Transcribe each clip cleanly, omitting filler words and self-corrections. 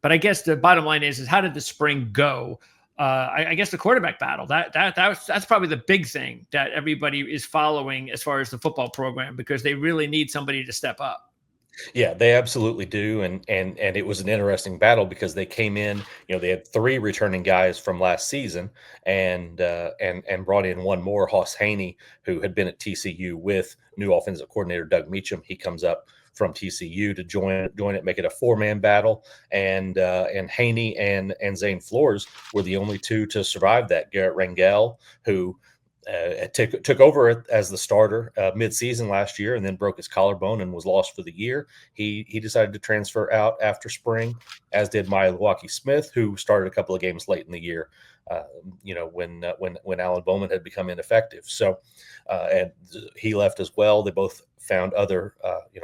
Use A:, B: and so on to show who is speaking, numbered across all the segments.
A: But I guess the bottom line is how did the spring go? I guess the quarterback battle that's probably the big thing that everybody is following as far as the football program, because they really need somebody to step up.
B: Yeah, they absolutely do, and it was an interesting battle because they came in, they had 3 returning guys from last season and brought in one more, Hoss Haney, who had been at TCU with new offensive coordinator Doug Meacham. He comes up from TCU to join it, make it a 4-man battle, and Haney and Zane Flores were the only two to survive that. Garrett Rangel, who took over as the starter mid-season last year and then broke his collarbone and was lost for the year. He decided to transfer out after spring, as did Milwaukee Smith, who started a couple of games late in the year. When Alan Bowman had become ineffective, and he left as well. They both found other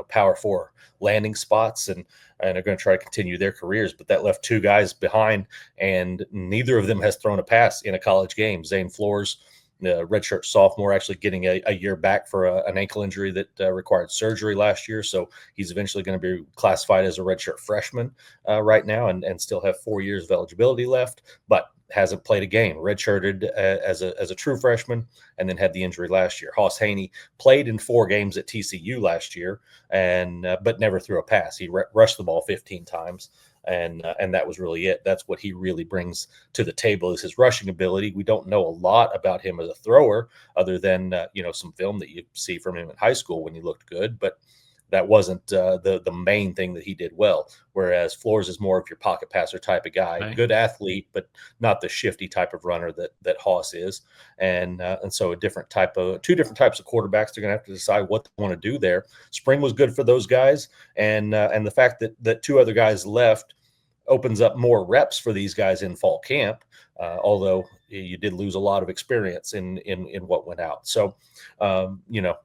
B: Power 4 landing spots and are going to try to continue their careers. But that left 2 guys behind, and neither of them has thrown a pass in a college game. Zane Flores, the redshirt sophomore, actually getting a year back for an ankle injury that required surgery last year. So he's eventually going to be classified as a redshirt freshman right now and still have 4 years of eligibility left, but hasn't played a game. Redshirted as a true freshman and then had the injury last year. Hoss Haney played in 4 games at TCU last year but never threw a pass. He rushed the ball 15 times. And that was really it. That's what he really brings to the table, is his rushing ability. We don't know a lot about him as a thrower other than some film that you see from him in high school when he looked good, but that wasn't the main thing that he did well. Whereas Flores is more of your pocket passer type of guy,
A: Right.
B: good athlete, but not the shifty type of runner that Hoss is. And so 2 different types of quarterbacks. They're going to have to decide what they want to do there. Spring was good for those guys, and the fact that 2 other guys left opens up more reps for these guys in fall camp. Although you did lose a lot of experience in what went out. So,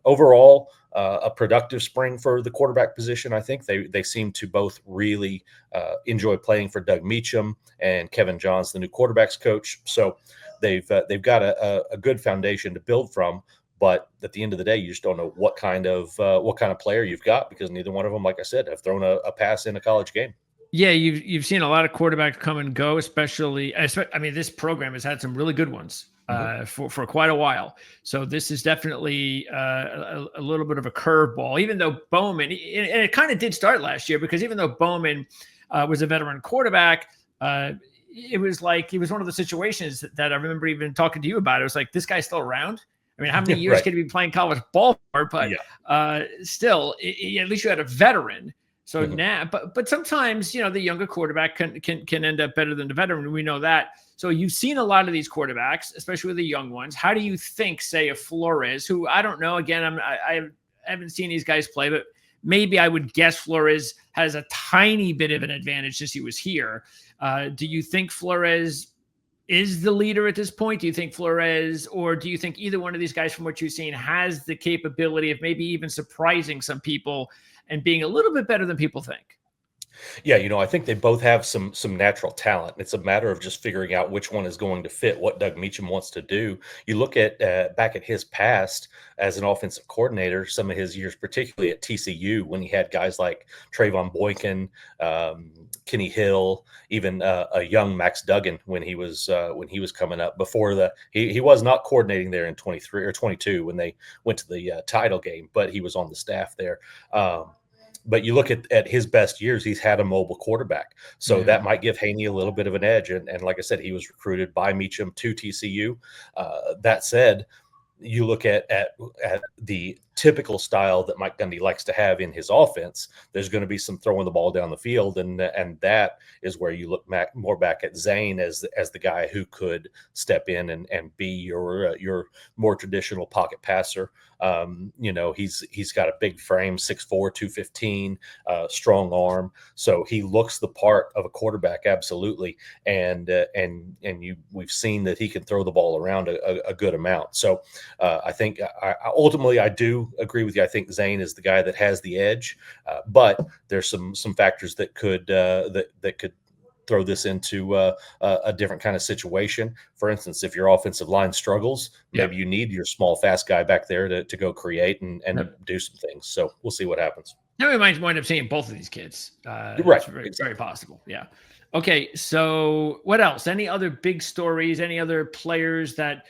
B: overall, a productive spring for the quarterback position. I think they seem to both really enjoy playing for Doug Meacham and Kevin Johns, the new quarterbacks coach. So they've got a good foundation to build from. But at the end of the day, you just don't know what kind of player you've got, because neither one of them, like I said, have thrown a pass in a college game.
A: Yeah, you've seen a lot of quarterbacks come and go, especially. I mean, this program has had some really good ones
B: Mhm.
A: for quite a while. So this is definitely a little bit of a curveball. Even though Bowman, and it kind of did start last year, because even though Bowman was a veteran quarterback, it was like he was one of the situations that I remember even talking to you about. It was like, this guy's still around. I mean, how many years
B: Right.
A: could he be playing college ball for? But
B: Yeah.
A: still, at least you had a veteran. So
B: Mhm.
A: now, but sometimes the younger quarterback can end up better than the veteran. We know that. So you've seen a lot of these quarterbacks, especially with the young ones. How do you think, say, a Flores, who I don't know, again, I haven't seen these guys play, but maybe I would guess Flores has a tiny bit of an advantage since he was here. Do you think Flores is the leader at this point? Do you think Flores, or do you think either one of these guys, from what you've seen, has the capability of maybe even surprising some people and being a little bit better than people think?
B: Yeah, I think they both have some natural talent. It's a matter of just figuring out which one is going to fit what Doug Meacham wants to do. You look at back at his past as an offensive coordinator, some of his years, particularly at TCU, when he had guys like Trayvon Boykin, Kenny Hill, even a young Max Duggan when he was coming up. Before he was not coordinating there in 23 or 22 when they went to the title game, but he was on the staff there. But you look at his best years, he's had a mobile quarterback. So
A: Yeah.
B: that might give Haney a little bit of an edge. And like I said, he was recruited by Meacham to TCU. That said, you look at the typical style that Mike Gundy likes to have in his offense, there's going to be some throwing the ball down the field, and that is where you look more back at Zane as the guy who could step in and be your more traditional pocket passer. He's got a big frame, 6'4", 215, strong arm, so he looks the part of a quarterback, absolutely. And we've seen that he can throw the ball around a good amount. So I think ultimately I do agree with you. I think Zane is the guy that has the edge, but there's some factors that could throw this into a different kind of situation. For instance, if your offensive line struggles,
A: Yep.
B: maybe you need your small, fast guy back there to go create and
A: Yep.
B: do some things. So we'll see what happens.
A: Now we might wind up seeing both of these kids.
B: Right.
A: It's very,
B: Exactly.
A: very possible. Yeah. Okay. So what else? Any other big stories? Any other players that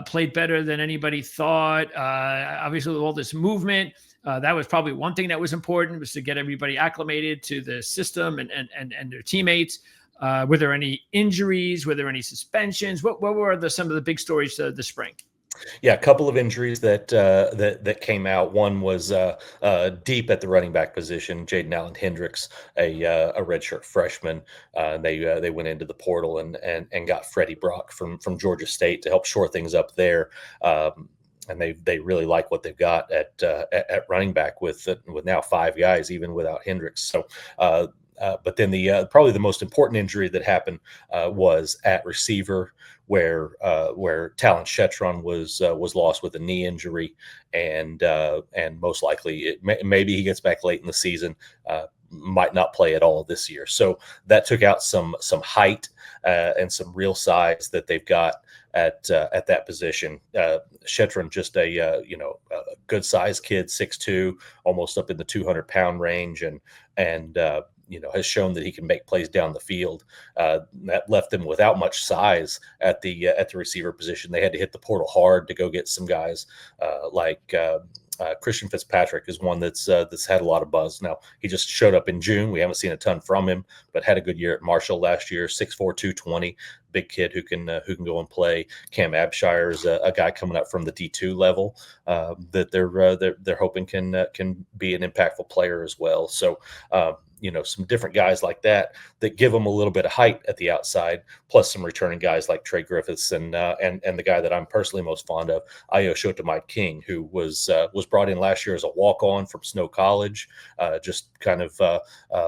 A: played better than anybody thought? Obviously, with all this movement, that was probably one thing that was important, was to get everybody acclimated to the system and their teammates. Were there any injuries? Were there any suspensions? What were some of the big stories this spring?
B: Yeah, a couple of injuries that came out. One was deep at the running back position. Jaden Allen Hendricks, a redshirt freshman. They went into the portal and got Freddie Brock from Georgia State to help shore things up there. And they really like what they've got at running back with now 5 guys, even without Hendricks. So. But then probably the most important injury that happened was at receiver, where Talon Shetron was lost with a knee injury, and most likely maybe he gets back late in the season, might not play at all this year. So that took out some height and some real size that they've got at that position. Shetron, just a good sized kid, 6'2", almost up in the 200-pound range, and has shown that he can make plays down the field. That left them without much size at the receiver position. They had to hit the portal hard to go get some guys like Christian Fitzpatrick is one that's had a lot of buzz. Now, he just showed up in June. We haven't seen a ton from him, but had a good year at Marshall last year. 6'4", 220, big kid who can go and play. Cam Abshire is a guy coming up from the D2 level that they're hoping can be an impactful player as well. So. Some different guys like that give them a little bit of height at the outside, plus some returning guys like Trey Griffiths and the guy that I'm personally most fond of, Ayo Shotamide King, who was brought in last year as a walk-on from Snow College, just kind of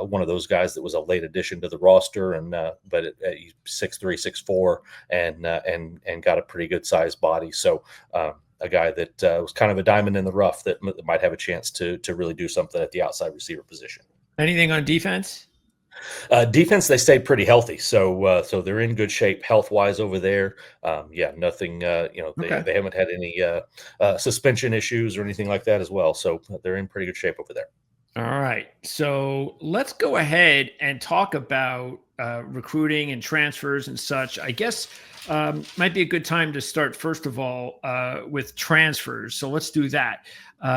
B: one of those guys that was a late addition to the roster, but he's 6'3", 6'4", and got a pretty good sized body. So. A guy that was kind of a diamond in the rough that might have a chance to really do something at the outside receiver position.
A: Anything on defense?
B: Defense, they stayed pretty healthy, so they're in good shape health wise over there. Nothing. They haven't had any suspension issues or anything like that as well. So they're in pretty good shape over there.
A: All right, so let's go ahead and talk about recruiting and transfers and such. I guess might be a good time to start, first of all, with transfers. So let's do that.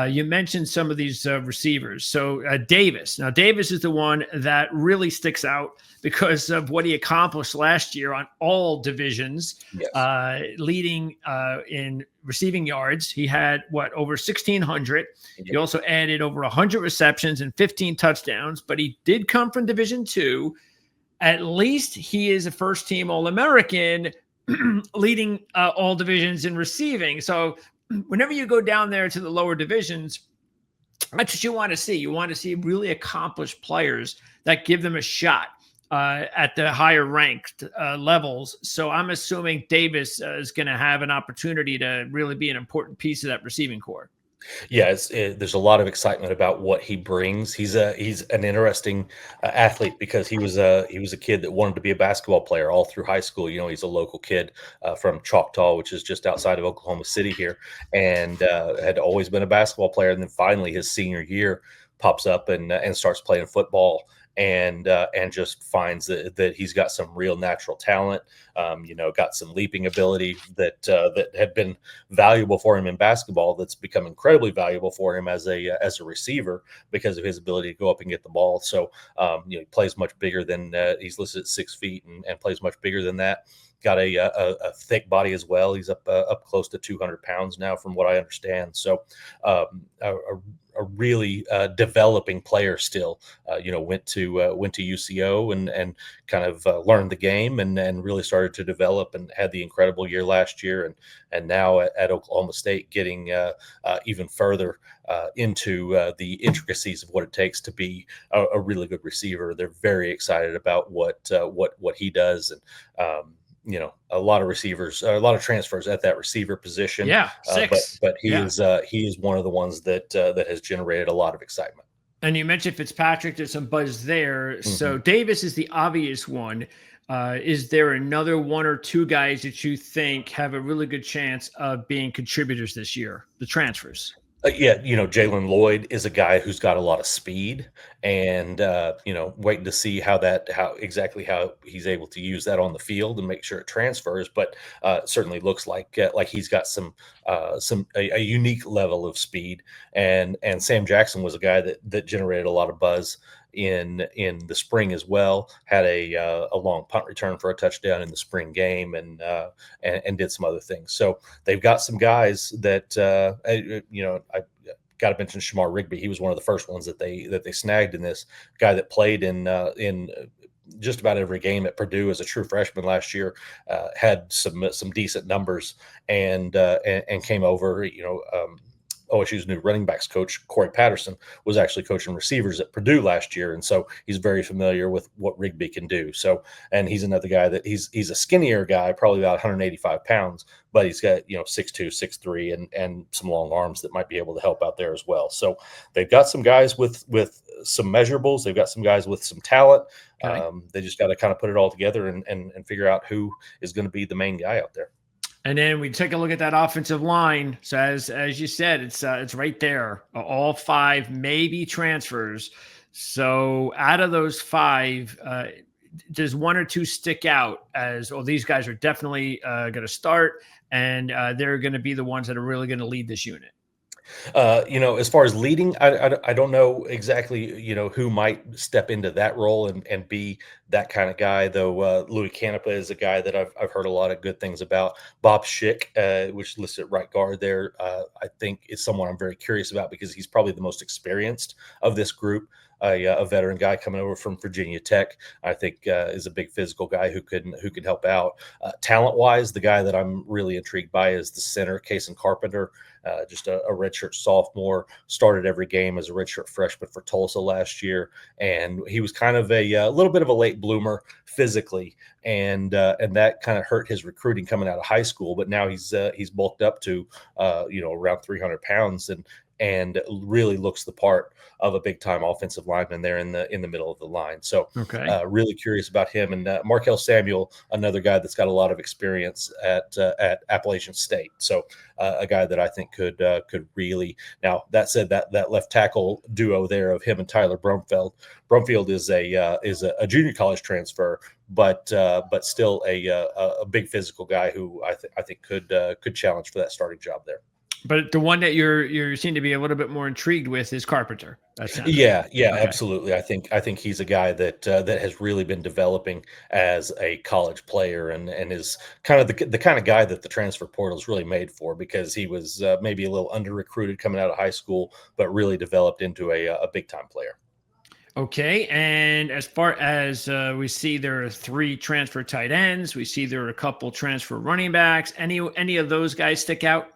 A: You mentioned some of these receivers. So Davis. Now, Davis is the one that really sticks out because of what he accomplished last year on all divisions, yes. Leading in receiving yards. He had, over 1,600. Yep. He also added over 100 receptions and 15 touchdowns, but he did come from Division II. At least he is a first-team All-American, leading all divisions in receiving. So whenever you go down there to the lower divisions, that's what you want to see. You want to see really accomplished players that give them a shot at the higher ranked levels. So I'm assuming Davis is going to have an opportunity to really be an important piece of that receiving corps.
B: Yeah, there's a lot of excitement about what he brings. He's an interesting athlete because he was a kid that wanted to be a basketball player all through high school. He's a local kid from Choctaw, which is just outside of Oklahoma City here, and had always been a basketball player. And then finally, his senior year pops up and starts playing football. And just finds that he's got some real natural talent, got some leaping ability that had been valuable for him in basketball. That's become incredibly valuable for him as a receiver because of his ability to go up and get the ball. So he plays much bigger than he's listed at 6 feet and plays much bigger than that. Got a thick body as well. He's up close to 200 pounds now, from what I understand. So a really developing player still. Went to UCO and kind of learned the game and really started to develop and had the incredible year last year and now at Oklahoma State getting even further into the intricacies of what it takes to be a really good receiver. They're very excited about what he does and. A lot of receivers, a lot of transfers at that receiver position.
A: Yeah, 6.
B: But he is one of the ones that has generated a lot of excitement.
A: And you mentioned Fitzpatrick. There's some buzz there. Mm-hmm. So Davis is the obvious one. Is there another one or two guys that you think have a really good chance of being contributors this year? The transfers.
B: Yeah, Jalen Lloyd is a guy who's got a lot of speed, and waiting to see how he's able to use that on the field and make sure it transfers. But certainly looks like he's got a unique level of speed. And Sam Jackson was a guy that generated a lot of buzz in the spring as well. Had a long punt return for a touchdown in the spring game, and did some other things. So they've got some guys that I got to mention Shamar Rigby. He was one of the first ones that they snagged in this guy that played in just about every game at Purdue as a true freshman last year. Had some decent numbers and came over. OSU's new running backs coach, Corey Patterson, was actually coaching receivers at Purdue last year. And so he's very familiar with what Rigby can do. So, and he's another guy that he's a skinnier guy, probably about 185 pounds, but he's got, 6'2", 6'3", and some long arms that might be able to help out there as well. So they've got some guys with some measurables. They've got some guys with some talent.
A: Okay.
B: They just got to kind of put it all together and figure out who is going to be the main guy out there.
A: And then we take a look at that offensive line. So as you said, it's right there. All 5 maybe transfers. So out of those 5, does 1 or 2 stick out as, oh, these guys are definitely going to start, and they're going to be the ones that are really going to lead this unit?
B: As far as leading, I don't know exactly, who might step into that role and be that kind of guy, though. Louis Canepa is a guy that I've heard a lot of good things about. Bob Schick, which is listed at right guard there, I think is someone I'm very curious about because he's probably the most experienced of this group. A veteran guy coming over from Virginia Tech, I think, is a big physical guy who could help out. Talent wise, the guy that I'm really intrigued by is the center, Kason Carpenter. Just a redshirt sophomore, started every game as a redshirt freshman for Tulsa last year, and he was kind of a little bit of a late bloomer physically, and that kind of hurt his recruiting coming out of high school. But now he's bulked up to around 300 pounds and really looks the part of a big time offensive lineman there in the middle of the line. So
A: Okay.
B: really curious about him. And Markel Samuel, another guy that's got a lot of experience at Appalachian State. So a guy that I think could really. Now that said, that left tackle duo there of him and Tyler Brumfield. Brumfield is a junior college transfer, but still a big physical guy who I think could challenge for that starting job there.
A: But the one that you seem to be a little bit more intrigued with is Carpenter. That sounds
B: Yeah,
A: okay.
B: absolutely. I think he's a guy that has really been developing as a college player and is kind of the kind of guy that the transfer portal is really made for, because he was maybe a little under recruited coming out of high school, but really developed into a big time player.
A: Okay, and as far as we see, there are 3 transfer tight ends. We see there are a couple transfer running backs. Any of those guys stick out?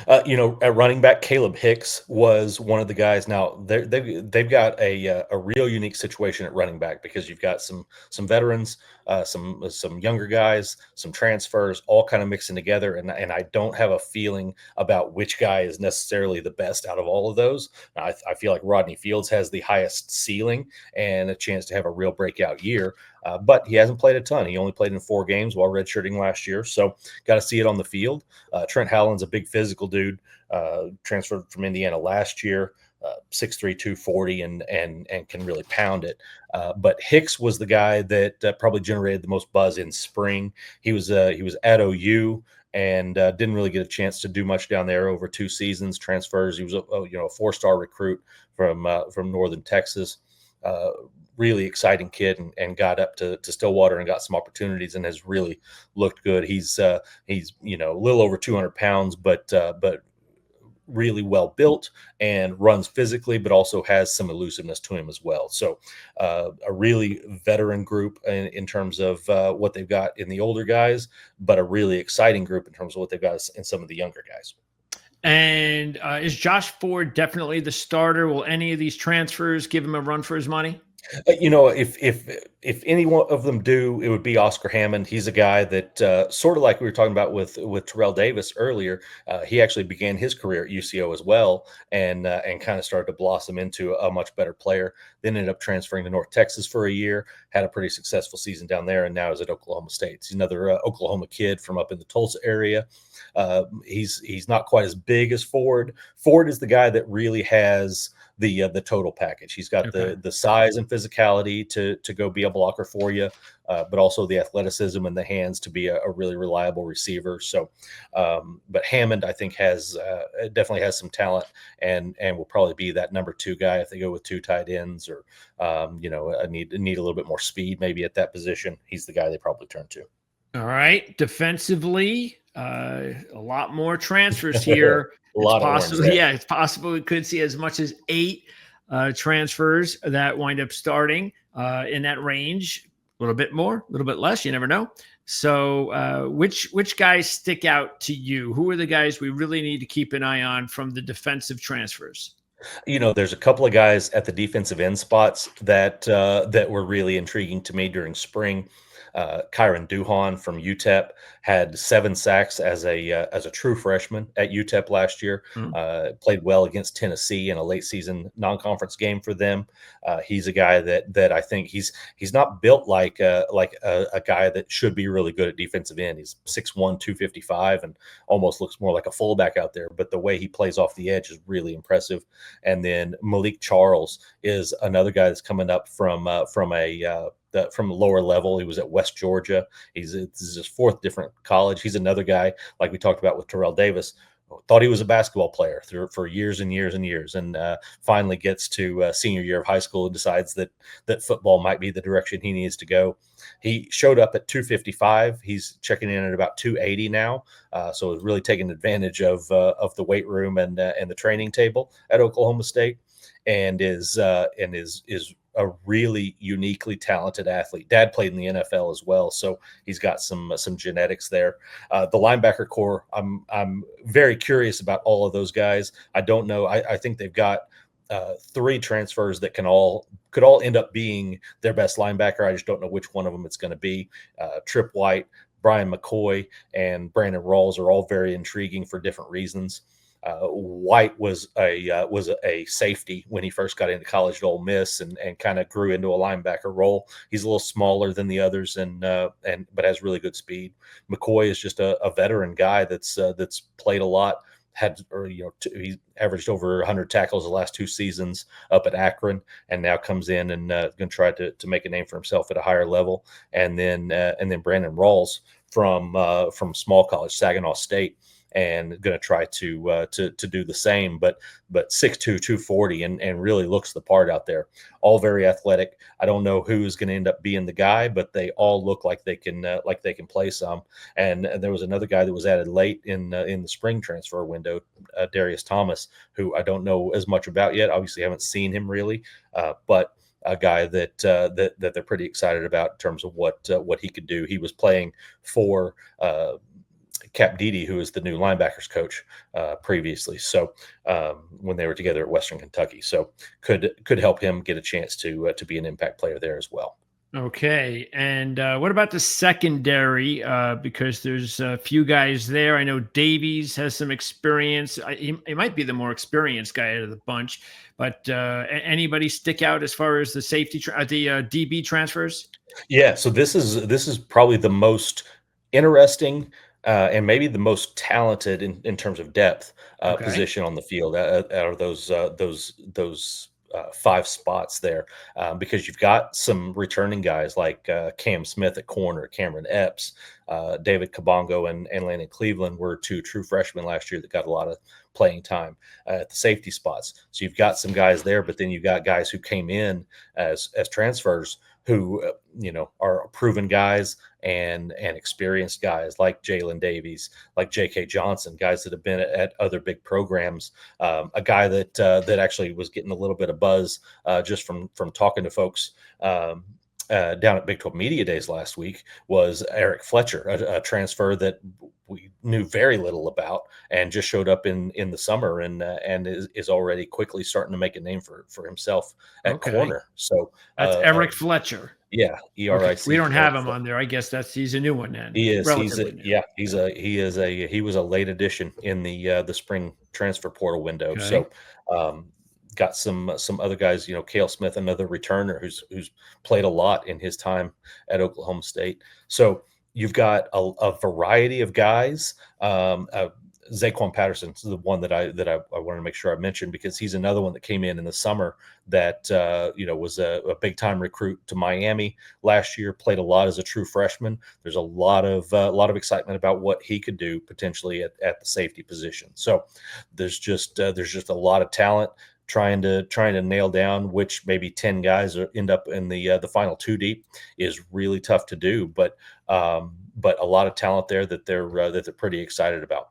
B: At running back, Caleb Hicks was one of the guys. Now they've got a real unique situation at running back, because you've got some veterans, some younger guys, some transfers, all kind of mixing together. And I don't have a feeling about which guy is necessarily the best out of all of those. I feel like Rodney Fields has the highest ceiling and a chance to have a real breakout year. But he hasn't played a ton. He only played in 4 games while redshirting last year. So got to see it on the field. Trent Howland's a big physical dude, transferred from Indiana last year, 6'3", 240, and can really pound it. But Hicks was the guy that probably generated the most buzz in spring. He was at OU and didn't really get a chance to do much down there over 2 seasons. Transfers. He was a 4-star recruit from Northern Texas. Really exciting kid, and got up to Stillwater and got some opportunities and has really looked good. He's a little over 200 pounds, but really well built and runs physically, but also has some elusiveness to him as well. So a really veteran group in terms of what they've got in the older guys, but a really exciting group in terms of what they've got in some of the younger guys.
A: And is Josh Ford definitely the starter? Will any of these transfers give him a run for his money?
B: If any one of them do, it would be Oscar Hammond. He's a guy that sort of like we were talking about with Terrell Davis earlier. He actually began his career at UCO as well, and kind of started to blossom into a much better player. Then ended up transferring to North Texas for a year, had a pretty successful season down there, and now is at Oklahoma State. He's another Oklahoma kid from up in the Tulsa area. He's not quite as big as Ford. Ford is the guy that really has the total package. He's got
A: Okay.
B: the size and physicality to go be a blocker for you, but also the athleticism and the hands to be a really reliable receiver. So, but Hammond, I think, definitely has some talent, and will probably be that number 2 guy if they go with 2 tight ends, or need a little bit more speed maybe at that position. He's the guy they probably turn to.
A: All right. Defensively, a lot more transfers here.
B: A
A: It's
B: lot of orange
A: possible.
B: there.
A: Yeah, it's possible we could see as much as 8 transfers that wind up starting in that range. A little bit more, a little bit less. You never know. So, which guys stick out to you? Who are the guys we really need to keep an eye on from the defensive transfers?
B: There's a couple of guys at the defensive end spots that were really intriguing to me during spring. Kyron Duhan from UTEP had 7 sacks as a true freshman at UTEP last year.
A: Hmm.
B: Played well against Tennessee in a late season non-conference game for them. He's a guy that I think he's not built like a guy that should be really good at defensive end. He's 6'1", 255, and almost looks more like a fullback out there. But the way he plays off the edge is really impressive. And then Malik Charles is another guy that's coming up from the lower level. He was at West Georgia. This is his 4th different college. He's another guy, like we talked about with Terrell Davis, thought he was a basketball player for years and years and years, and finally gets to senior year of high school and decides that football might be the direction he needs to go. He showed up at 255. He's checking in at about 280 now, so is really taking advantage of the weight room and the training table at Oklahoma State, and is a really uniquely talented athlete. Dad played in the NFL as well, so he's got some genetics there. The linebacker core, I'm very curious about all of those guys. I don't know. I think they've got 3 transfers that could all end up being their best linebacker. I just don't know which one of them it's going to be. Trip White, Brian McCoy, and Brandon Rawls are all very intriguing for different reasons. White was a safety when he first got into college at Ole Miss, and kind of grew into a linebacker role. He's a little smaller than the others, but has really good speed. McCoy is just a veteran guy that's played a lot. He's averaged over 100 tackles the last 2 seasons up at Akron, and now comes in and going to try to make a name for himself at a higher level. And then Brandon Rawls from small college, Saginaw State, and going to try to do the same, but 6'2", 240, and really looks the part out there. All very athletic. I don't know who's going to end up being the guy, but they all look like they can play some. And there was another guy that was added late in the spring transfer window, Darius Thomas, who I don't know as much about yet. Obviously, haven't seen him really, but a guy that they're pretty excited about in terms of what he could do. He was playing for Cap Didi, who is the new linebackers coach previously. So when they were together at Western Kentucky, so could help him get a chance to be an impact player there as well.
A: Okay. And what about the secondary? Because there's a few guys there. I know Davies has some experience. He might be the more experienced guy out of the bunch, but anybody stick out as far as the DB transfers?
B: Yeah. So this is probably the most interesting and maybe the most talented in terms of depth
A: Okay.
B: position on the field out of those 5 spots there, because you've got some returning guys like Cam Smith at corner, Cameron Epps, David Kabongo, and Landon Cleveland were 2 true freshmen last year that got a lot of playing time at the safety spots. So you've got some guys there, but then you've got guys who came in as transfers who are proven guys and experienced guys like Jalen Davies, like J.K. Johnson, guys that have been at other big programs. A guy that actually was getting a little bit of buzz just from talking to folks down at Big 12 Media Days last week was Eric Fletcher, a transfer that we knew very little about, and just showed up in the summer, and is already quickly starting to make a name for himself at
A: Okay.
B: corner. So
A: That's Eric Fletcher.
B: yeah,
A: Okay. We
B: ERIC
A: don't have
B: Eric
A: him
B: Fletcher.
A: on there. I guess he's a new one then.
B: He is. He's a
A: Relatively new.
B: yeah. He was a late addition in the spring transfer portal window.
A: Okay.
B: So got some other guys. Cale Smith, another returner who's played a lot in his time at Oklahoma State. So you've got a variety of guys. Zaquan Patterson is the one that I want to make sure I mentioned, because he's another one that came in the summer that was a big time recruit to Miami last year. Played a lot as a true freshman. There's a lot of excitement about what he could do potentially at the safety position. So there's just a lot of talent. Trying to nail down which maybe 10 guys end up in the final two deep is really tough to do, but a lot of talent there that they're pretty excited about.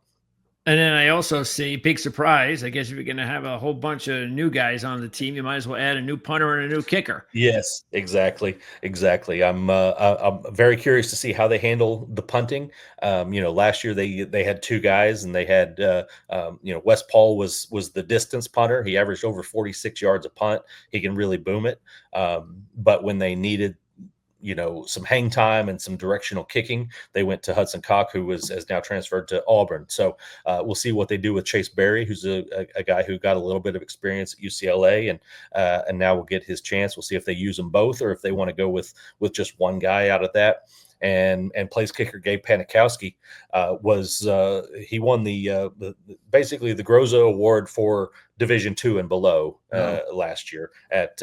A: And then I also see, big surprise, I guess if you're going to have a whole bunch of new guys on the team, you might as well add a new punter and a new kicker.
B: Yes, exactly, exactly. I'm very curious to see how they handle the punting. Last year they had two guys, and they had Wes Paul was the distance punter. He averaged over 46 yards a punt. He can really boom it. But when they needed some hang time and some directional kicking, they went to Hudson Cock, who has now transferred to Auburn. So we'll see what they do with Chase Berry, who's a guy who got a little bit of experience at UCLA, and now will get his chance. We'll see if they use them both, or if they want to go with just one guy out of that. And place kicker Gabe Panikowski he won the basically the Groza Award for Division II and below last year at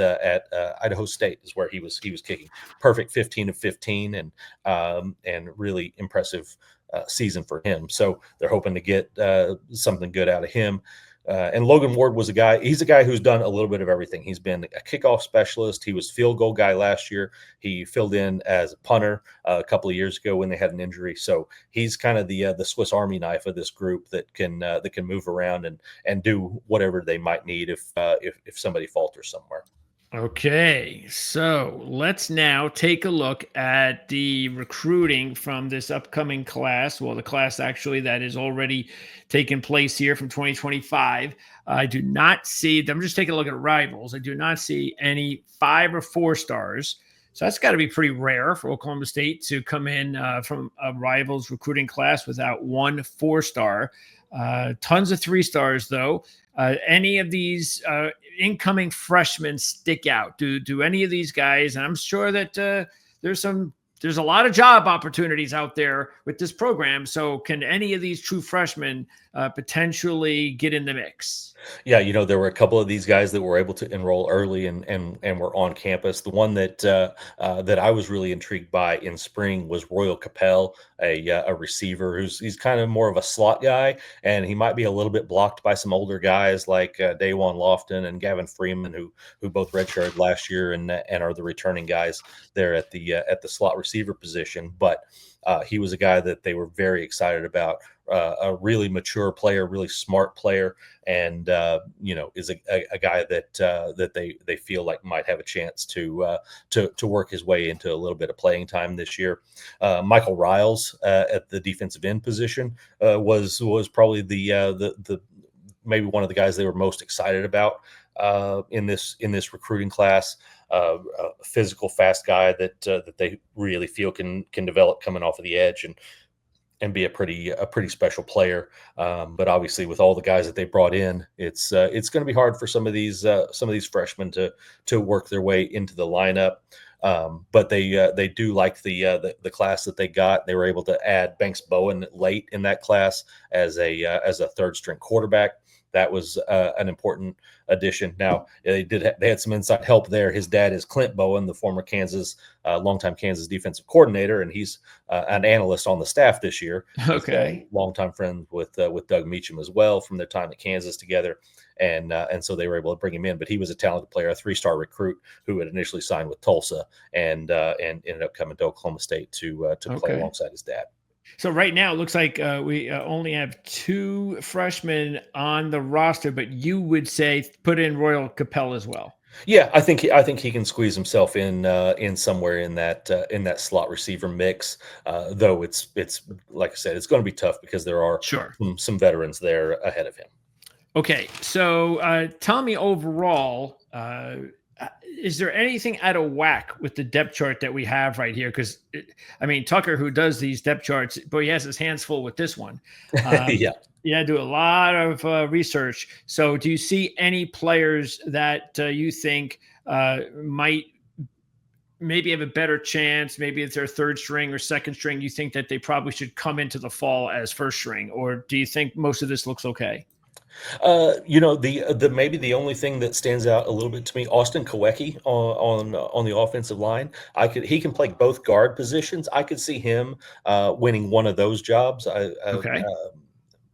B: Idaho State is where he was kicking. Perfect 15 of 15, and really impressive season for him. So they're hoping to get something good out of him. And Logan Ward was he's a guy who's done a little bit of everything. He's been a kickoff specialist. He was field goal guy last year. He filled in as a punter a couple of years ago when they had an injury. So he's kind of the Swiss Army knife of this group that can move around and do whatever they might need if somebody falters somewhere.
A: Okay, so let's now take a look at the recruiting from this upcoming class. Well, the class actually that is already taking place here from 2025. I do not see, I'm just taking a look at rivals. I do not see any 5 or 4 stars. So that's got to be pretty rare for Oklahoma State to come in from a rivals recruiting class without 1 4-star. Tons of 3 stars, though. Any of these incoming freshmen stick out? Do any of these guys? And I'm sure that there's a lot of job opportunities out there with this program. So can any of these true freshmen potentially get in the mix?
B: Yeah, there were a couple of these guys that were able to enroll early and were on campus. The one that I was really intrigued by in spring was Royal Capel, a receiver he's kind of more of a slot guy, and he might be a little bit blocked by some older guys like Dawan Lofton and Gavin Freeman, who both redshirted last year and are the returning guys there at the slot receiver position. But he was a guy that they were very excited about. A really mature player, really smart player, and is a guy that they feel like might have a chance to work his way into a little bit of playing time this year. Michael Riles at the defensive end position was probably the maybe one of the guys they were most excited about in this recruiting class. A physical, fast guy that they really feel can develop coming off of the edge and be a pretty special player. But obviously, with all the guys that they brought in, it's going to be hard for some of these freshmen to work their way into the lineup. But they do like the class that they got. They were able to add Banks Bowen late in that class as a third string quarterback. That was an important addition. Now they had some inside help there. His dad is Clint Bowen, the former longtime Kansas defensive coordinator, and he's an analyst on the staff this year.
A: Okay,
B: Longtime friend with Doug Meacham as well from their time at Kansas together, and so they were able to bring him in. But he was a talented player, a 3-star recruit who had initially signed with Tulsa and ended up coming to Oklahoma State to play alongside his dad.
A: So right now it looks like we only have 2 freshmen on the roster, but you would say put in Royal Capel as well.
B: Yeah, I think he can squeeze himself in somewhere in that slot receiver mix. Though it's like I said, it's going to be tough because there are
A: Sure.
B: some veterans there ahead of him.
A: Okay, so tell me overall, is there anything out of whack with the depth chart that we have right here? Because I mean, Tucker, who does these depth charts, boy, he has his hands full with this one.
B: Yeah.
A: Yeah, do a lot of research. So, do you see any players that you think might maybe have a better chance? Maybe it's their third string or second string. You think that they probably should come into the fall as first string, or do you think most of this looks okay?
B: The maybe the only thing that stands out a little bit to me, Austin Kawecki on the offensive line. He can play both guard positions. I could see him winning one of those jobs.
A: Okay.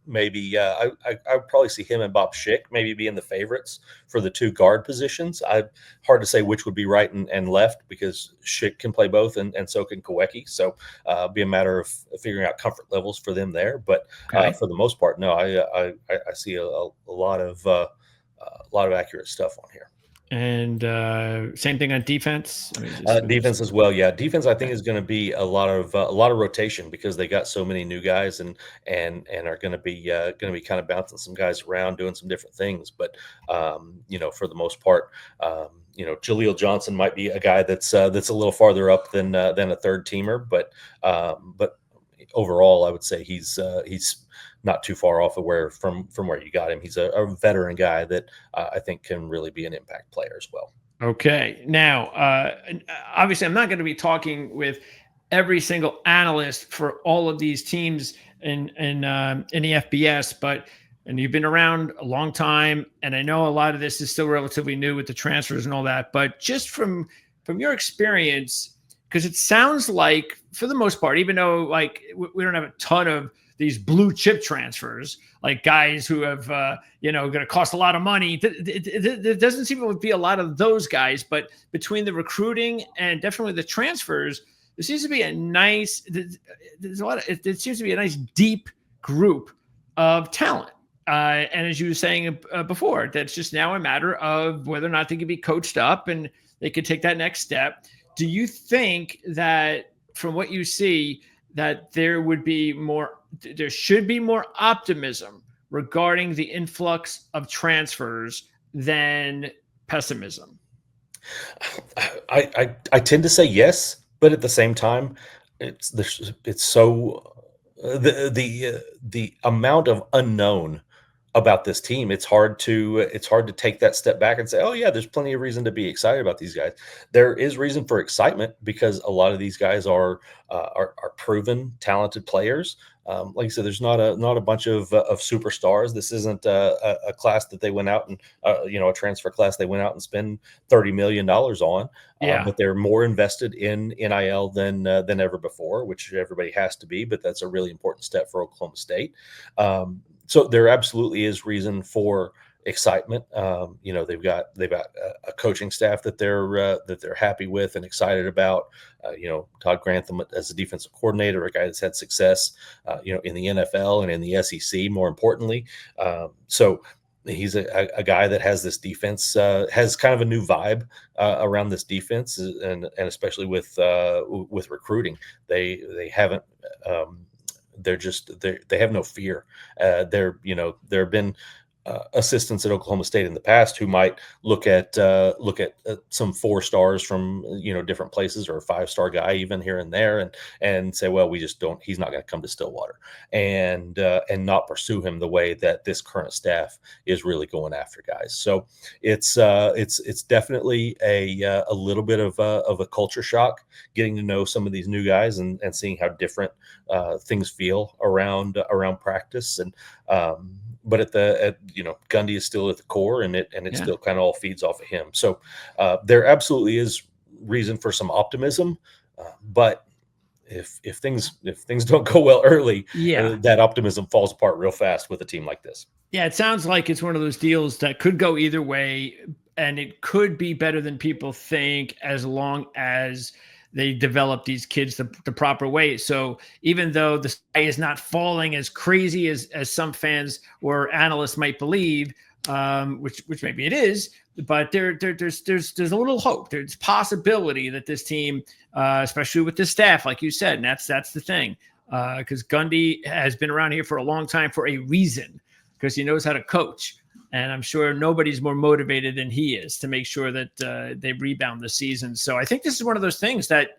B: Maybe I would probably see him and Bob Schick maybe being the favorites for the two guard positions. Hard to say which would be right and left because Schick can play both and so can Kawecki. So be a matter of figuring out comfort levels for them there. But
A: Okay.
B: for the most part, no, I see a lot of accurate stuff on here.
A: And same thing on defense. I mean, just
B: Defense as well, yeah. Defense, I think,
A: okay.
B: is going to be a lot of rotation because they got so many new guys and are going to be kind of bouncing some guys around, doing some different things. But for the most part, Jaleel Johnson might be a guy that's a little farther up than a third teamer, but overall, I would say he's not too far off of from where you got him. He's a veteran guy that I think can really be an impact player as well.
A: Okay. Now, obviously, I'm not going to be talking with every single analyst for all of these teams in the FBS, but and you've been around a long time, and I know a lot of this is still relatively new with the transfers and all that. But just from your experience, because it sounds like for the most part, even though like we don't have a ton of these blue chip transfers, like guys who have going to cost a lot of money. There doesn't seem to be a lot of those guys, but between the recruiting and definitely the transfers, there seems to be a nice. There's a lot of. It seems to be a nice deep group of talent. And as you were saying before, that's just now a matter of whether or not they can be coached up and they could take that next step. Do you think that from what you see that there should be more optimism regarding the influx of transfers than pessimism?
B: I tend to say yes, but at the same time, it's so the amount of unknown about this team. It's hard to take that step back and say, oh yeah, there's plenty of reason to be excited about these guys. There is reason for excitement because a lot of these guys are proven talented players. Like I said, there's not a bunch of superstars. This isn't a class that they went out and a transfer class they went out and spend $30 million on.
A: Yeah.
B: But they're more invested in NIL than ever before, which everybody has to be. But that's a really important step for Oklahoma State. So there absolutely is reason for excitement. They've got a coaching staff that they're happy with and excited about. Todd Grantham as a defensive coordinator, a guy that's had success, in the NFL and in the SEC, more importantly. So he's a guy that has this defense, has kind of a new vibe around this defense, and especially with recruiting, they haven't. They have no fear. There have been assistants at Oklahoma State in the past who might look at some 4 stars from different places or a 5-star guy even here and there and say, well, we just don't. He's not going to come to Stillwater and not pursue him the way that this current staff is really going after guys. So it's definitely a little bit of a culture shock getting to know some of these new guys and seeing how different things feel around practice and. But Gundy is still at the core, and it still kind of all feeds off of him. So there absolutely is reason for some optimism, but if things don't go well early,
A: Yeah.
B: that optimism falls apart real fast with a team like this.
A: Yeah, it sounds like it's one of those deals that could go either way, and it could be better than people think as long as they develop these kids the proper way. So even though the sky is not falling as crazy as some fans or analysts might believe, which maybe it is, but there's a little hope. There's possibility that this team, especially with the staff, like you said, and that's the thing, because Gundy has been around here for a long time for a reason, because he knows how to coach. And I'm sure nobody's more motivated than he is to make sure that they rebound the season. So I think this is one of those things that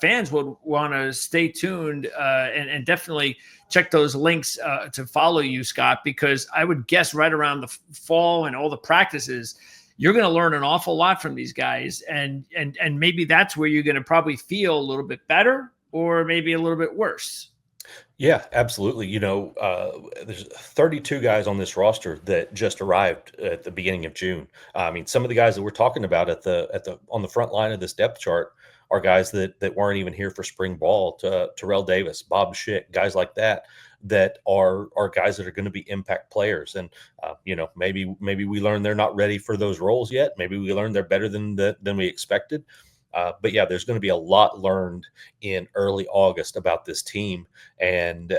A: fans would want to stay tuned and definitely check those links to follow you, Scott, because I would guess right around the fall and all the practices, you're going to learn an awful lot from these guys. And maybe that's where you're going to probably feel a little bit better or maybe a little bit worse.
B: Yeah, absolutely. There's 32 guys on this roster that just arrived at the beginning of June. I mean, some of the guys that we're talking about on the front line of this depth chart are guys that weren't even here for spring ball. Terrell Davis, Bob Schick, guys like that are guys that are going to be impact players. And maybe we learn they're not ready for those roles yet. Maybe we learn they're better than we expected. But yeah, there's going to be a lot learned in early August about this team and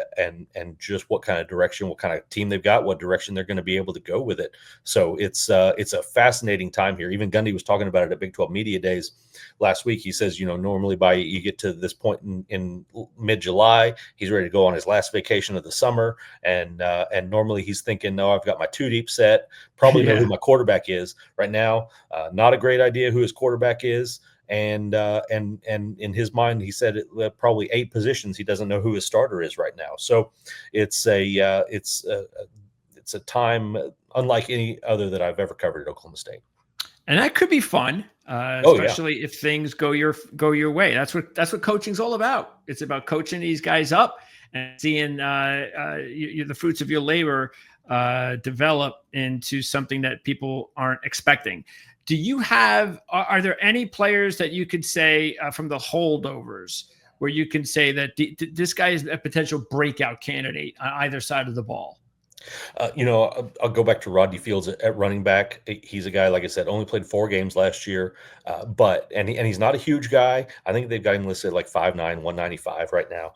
B: just what kind of direction, what kind of team they've got, what direction they're going to be able to go with it. So it's a fascinating time here. Even Gundy was talking about it at Big 12 Media Days last week. He says, normally by you get to this point in mid-July, he's ready to go on his last vacation of the summer. And normally he's thinking, no, I've got my two deep set, probably know who my quarterback is right now. Not a great idea who his quarterback is. And in his mind, he said probably 8 positions he doesn't know who his starter is right now. So it's a time unlike any other that I've ever covered at Oklahoma State.
A: And that could be fun, especially if things go your way. That's what coaching's all about. It's about coaching these guys up and seeing the fruits of your labor develop into something that people aren't expecting. Do you have? Are there any players that you could say from the holdovers where you can say that this guy is a potential breakout candidate on either side of the ball?
B: I'll go back to Rodney Fields at running back. He's a guy, like I said, only played 4 games last year, but he's not a huge guy. I think they've got him listed like 5'9", 195 right now.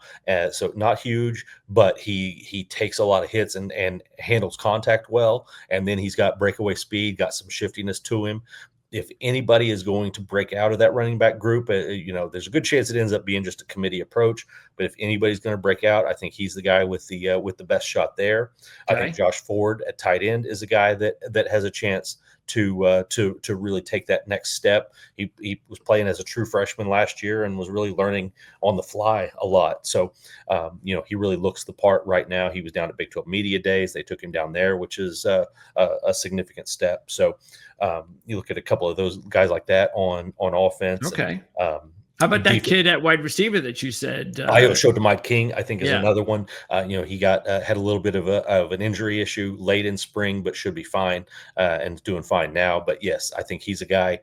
B: So not huge, but he takes a lot of hits and handles contact well. And then he's got breakaway speed, got some shiftiness to him. If anybody is going to break out of that running back group, there's a good chance it ends up being just a committee approach. But if anybody's going to break out, I think he's the guy with the best shot there. Okay. I think Josh Ford at tight end is a guy that has a chance to really take that next step. He was playing as a true freshman last year and was really learning on the fly a lot. So, he really looks the part right now. He was down at Big 12 Media Days. They took him down there, which is a significant step. So you look at a couple of those guys like that on offense.
A: Okay. How about that kid at wide receiver that you said?
B: I showed to Mike King, I think, is another one. He got had a little bit of an injury issue late in spring, but should be fine and doing fine now. But yes, I think he's a guy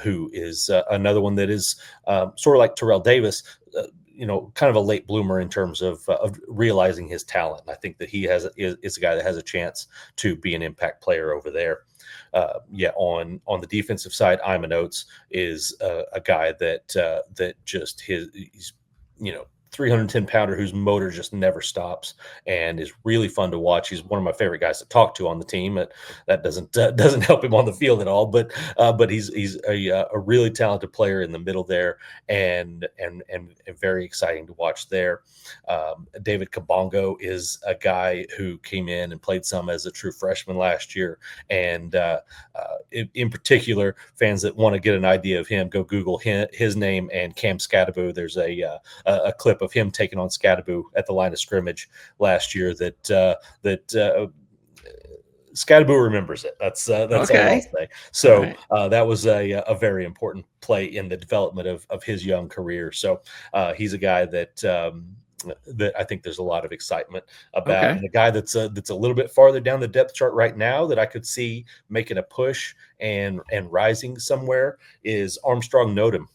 B: who is another one that is sort of like Terrell Davis. Kind of a late bloomer in terms of realizing his talent. And I think that he is a guy that has a chance to be an impact player over there. On the defensive side, Iman Oates is a guy that just he's 310 pounder whose motor just never stops and is really fun to watch. He's one of my favorite guys to talk to on the team. That doesn't help him on the field at all, but he's a really talented player in the middle there and very exciting to watch there. David Kabongo is a guy who came in and played some as a true freshman last year. And in particular, fans that want to get an idea of him, go Google his name and Cam Skataboo. There's a clip of him taking on Skataboo at the line of scrimmage last year that Skataboo remembers it. That's okay. All I'll say. So right. That was a very important play in the development of his young career. So he's a guy that I think there's a lot of excitement about. Okay. And a guy that's a little bit farther down the depth chart right now that I could see making a push and rising somewhere is Armstrong Nodum,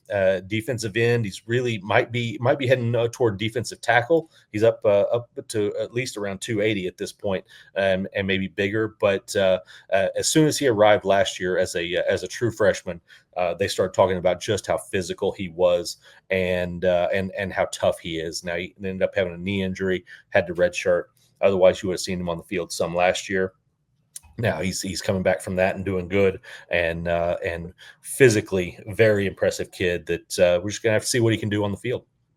B: defensive end. He's really might be heading toward defensive tackle. He's up to at least around 280 at this point, and maybe bigger. But as soon as he arrived last year as a true freshman, they started talking about just how physical he was and how tough he is. Now he ended up having a knee injury, had to redshirt. Otherwise, you would have seen him on the field some last year. Now he's coming back from that and doing good, and physically very impressive kid that we're just gonna have to see what he can do on the field.